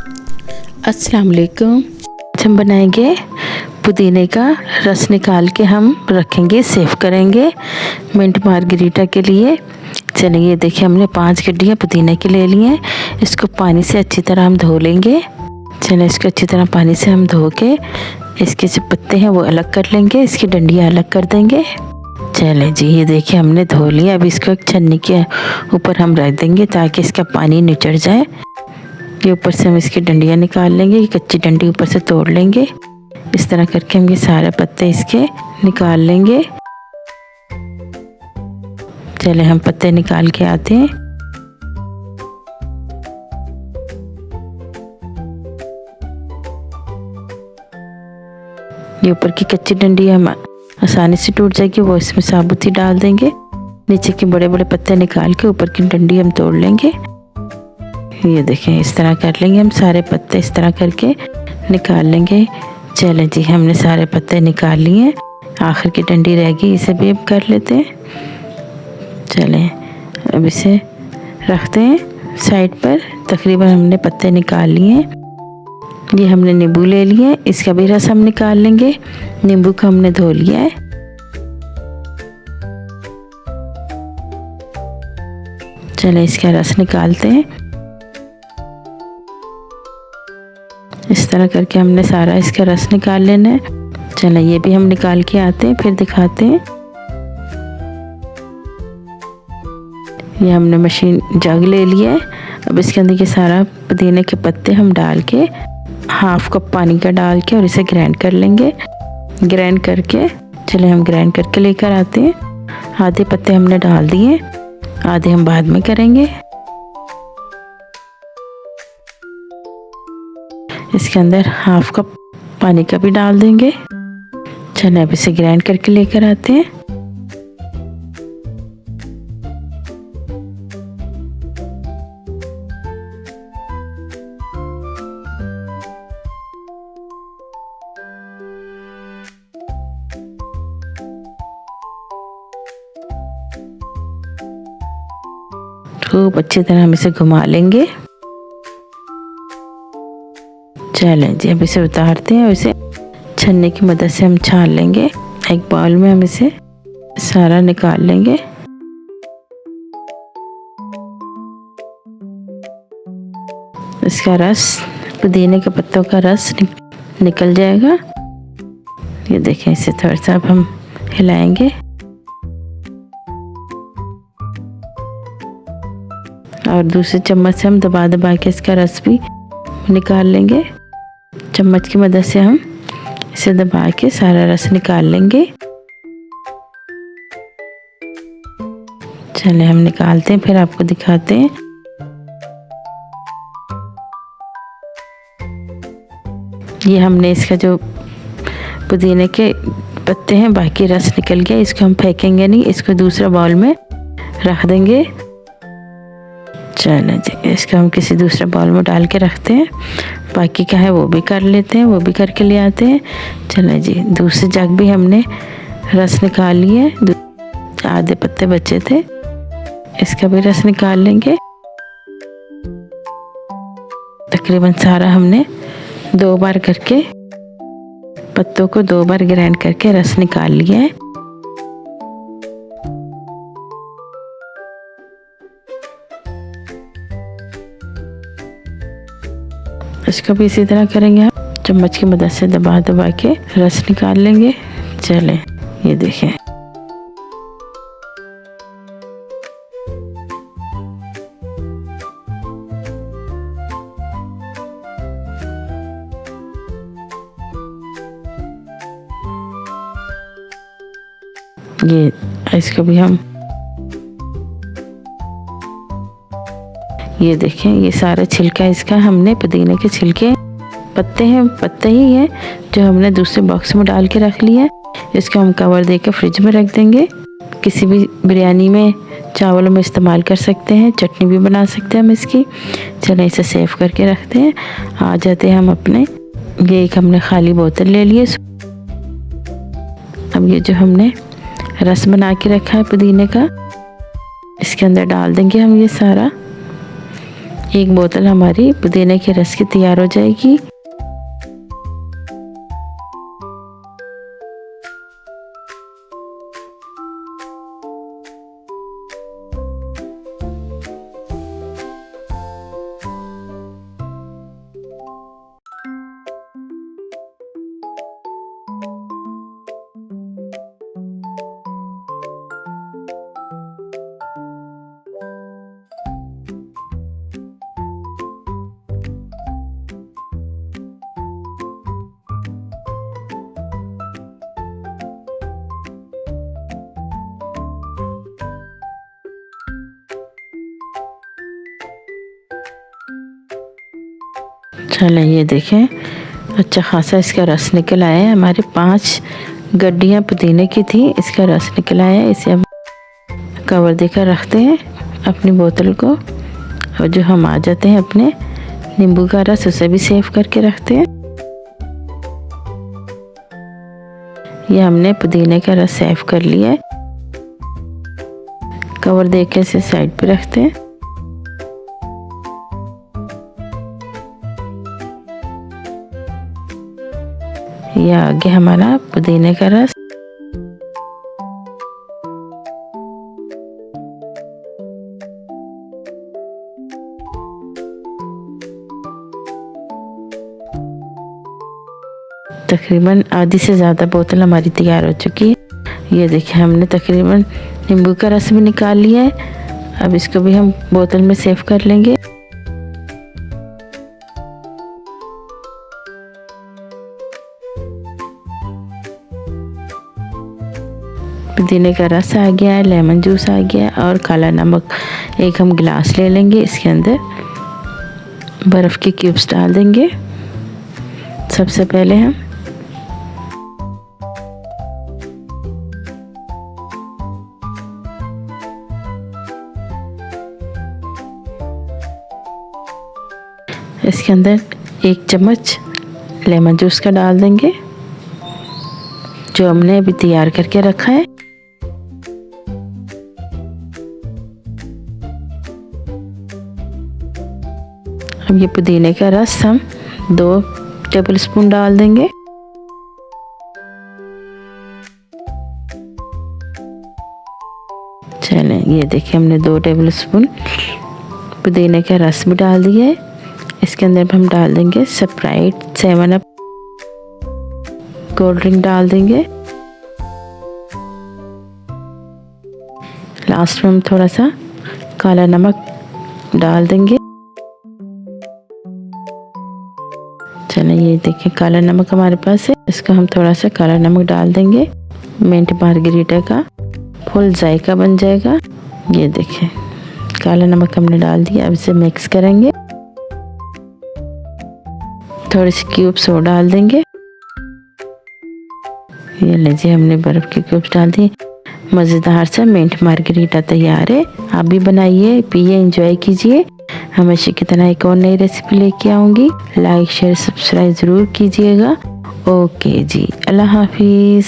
अस्सलाम वालेकुम। आज हम बनाएंगे पुदीने का रस निकाल के हम रखेंगे, सेव करेंगे मिंट मार्गरीटा के लिए। चलिए ये देखिए, हमने 5 गड्डियाँ पुदीने की ले ली हैं। इसको पानी से अच्छी तरह हम धो लेंगे। चलिए इसको अच्छी तरह पानी से हम धो के इसके जो पत्ते हैं वो अलग कर लेंगे, इसकी डंडियाँ अलग कर देंगे। चले जी, ये देखिए हमने धो लिया। अब इसको एक छन्नी के ऊपर हम रख देंगे ताकि इसका पानी निचड़ जाए। ये ऊपर से हम इसकी डंडियाँ निकाल लेंगे, ये कच्ची डंडी ऊपर से तोड़ लेंगे। इस तरह करके हम ये सारे पत्ते इसके निकाल लेंगे। चले हम पत्ते निकाल के आते हैं। ये ऊपर की कच्ची डंडी हम आसानी से टूट जाएगी, वो इसमें साबुत ही डाल देंगे। नीचे के बड़े बड़े पत्ते निकाल के ऊपर की डंडी हम तोड़ लेंगे। ये देखें, इस तरह कर लेंगे हम सारे पत्ते, इस तरह करके निकाल लेंगे। चलें जी, हमने सारे पत्ते निकाल लिए। आखिर की डंडी रहेगी, इसे भी अब कर लेते हैं। चलें अब इसे रखते हैं साइड पर। तकरीबन हमने पत्ते निकाल लिए। ये हमने नींबू ले लिए, इसका भी रस हम निकाल लेंगे। नींबू को हमने धो लिया है। चलें इसका रस निकालते हैं। इस तरह करके हमने सारा इसका रस निकाल लेना है। चलें ये भी हम निकाल के आते हैं, फिर दिखाते हैं। ये हमने मशीन जग ले लिया है। अब इसके अंदर ये सारा पुदीने के पत्ते हम डाल के, हाफ कप पानी का डाल के, और इसे ग्राइंड कर लेंगे। ग्राइंड करके चले हम ग्राइंड करके लेकर आते हैं। आधे पत्ते हमने डाल दिए, आधे हम बाद में करेंगे। इसके अंदर हाफ कप पानी का भी डाल देंगे। चलिए अब इसे ग्राइंड करके लेकर आते हैं। खूब अच्छी तरह हम इसे घुमा लेंगे। चलें जी, अब इसे उतारते हैं और इसे छन्नी की मदद से हम छान लेंगे। एक बाउल में हम इसे सारा निकाल लेंगे। इसका रस, पुदीने के पत्तों का रस निकल जाएगा। ये देखें, इसे थोड़ा सा अब हम हिलाएंगे और दूसरे चम्मच से हम दबा दबा के इसका रस भी निकाल लेंगे। चम्मच की मदद से हम इसे दबा के सारा रस निकाल लेंगे। चलें हम निकालते हैं, फिर आपको दिखाते हैं। ये हमने इसका जो पुदीने के पत्ते हैं, बाकी रस निकल गया। इसको हम फेंकेंगे नहीं, इसको दूसरा बाउल में रख देंगे। चलें जी, इसको हम किसी दूसरे बाउल में डाल के रखते हैं। बाकी का है वो भी कर लेते हैं, वो भी करके ले आते हैं। चलें जी, दूसरे जग भी हमने रस निकाल लिए। आधे पत्ते बचे थे, इसका भी रस निकाल लेंगे। तकरीबन सारा हमने 2 बार करके, पत्तों को 2 बार ग्राइंड करके रस निकाल लिया है। इसको भी इसी तरह करेंगे। हम चम्मच की मदद से दबा दबा के रस निकाल लेंगे। चलें ये देखें, ये इसको भी हम, ये देखें, ये सारा छिलका इसका हमने, पुदीने के छिलके पत्ते हैं, पत्ते ही हैं जो हमने दूसरे बॉक्स में डाल के रख लिया है। इसको हम कवर दे के फ्रिज में रख देंगे। किसी भी बिरयानी में, चावलों में इस्तेमाल कर सकते हैं। चटनी भी बना सकते हैं हम इसकी। चलें इसे सेव करके रखते हैं। आ जाते हैं हम अपने, ये एक हमने खाली बोतल ले ली है। अब ये जो हमने रस बना के रखा है पुदीने का, इसके अंदर डाल देंगे हम ये सारा। एक बोतल हमारी पुदीने के रस की तैयार हो जाएगी। चलें, ये देखें अच्छा खासा इसका रस निकल आया है। हमारे 5 गड्डियाँ पुदीने की थी, इसका रस निकल आया है। इसे हम कवर देकर रखते हैं अपनी बोतल को, और जो हम आ जाते हैं अपने नींबू का रस उसे भी सेव करके रखते हैं। ये हमने पुदीने का रस सेव कर लिया है। कवर देके इसे साइड पे रखते हैं। ये आ गया हमारा पुदीने का रस। तकरीबन आधी से ज़्यादा बोतल हमारी तैयार हो चुकी है। ये देखिए हमने तकरीबन नींबू का रस भी निकाल लिया है। अब इसको भी हम बोतल में सेव कर लेंगे। पुदीने का रस आ गया है, लेमन जूस आ गया है और काला नमक एक हम गिलास ले लेंगे। इसके अंदर बर्फ़ के क्यूब्स डाल देंगे। सबसे पहले हम इसके अंदर 1 चम्मच लेमन जूस का डाल देंगे, जो हमने अभी तैयार करके रखा है। अब ये पुदीने का रस हम 2 टेबलस्पून डाल देंगे। चलें, ये देखिए हमने 2 टेबलस्पून पुदीने का रस भी डाल दिया है। इसके अंदर हम डाल देंगे स्प्राइट, 7 अप कोल्ड ड्रिंक डाल देंगे। लास्ट में हम थोड़ा सा काला नमक डाल देंगे। चलें, ये देखिए काला नमक हमारे पास है, इसका हम थोड़ा सा काला नमक डाल देंगे। मिंट मार्गरीटा का फुल जायका बन जाएगा। ये देखिए काला नमक हमने डाल दिया। अब इसे मिक्स करेंगे। थोड़ी सी क्यूब्स और डाल देंगे। ये लीजिए हमने बर्फ़ के क्यूब्स डाल दिए। मज़ेदार सा मिंट मार्गरीटा तैयार है। आप भी बनाइए, पिए, एंजॉय कीजिए। हमेशा की तरह एक और नई रेसिपी लेके आऊँगी। लाइक शेयर सब्सक्राइब ज़रूर कीजिएगा। ओके जी, अल्लाह हाफिज़।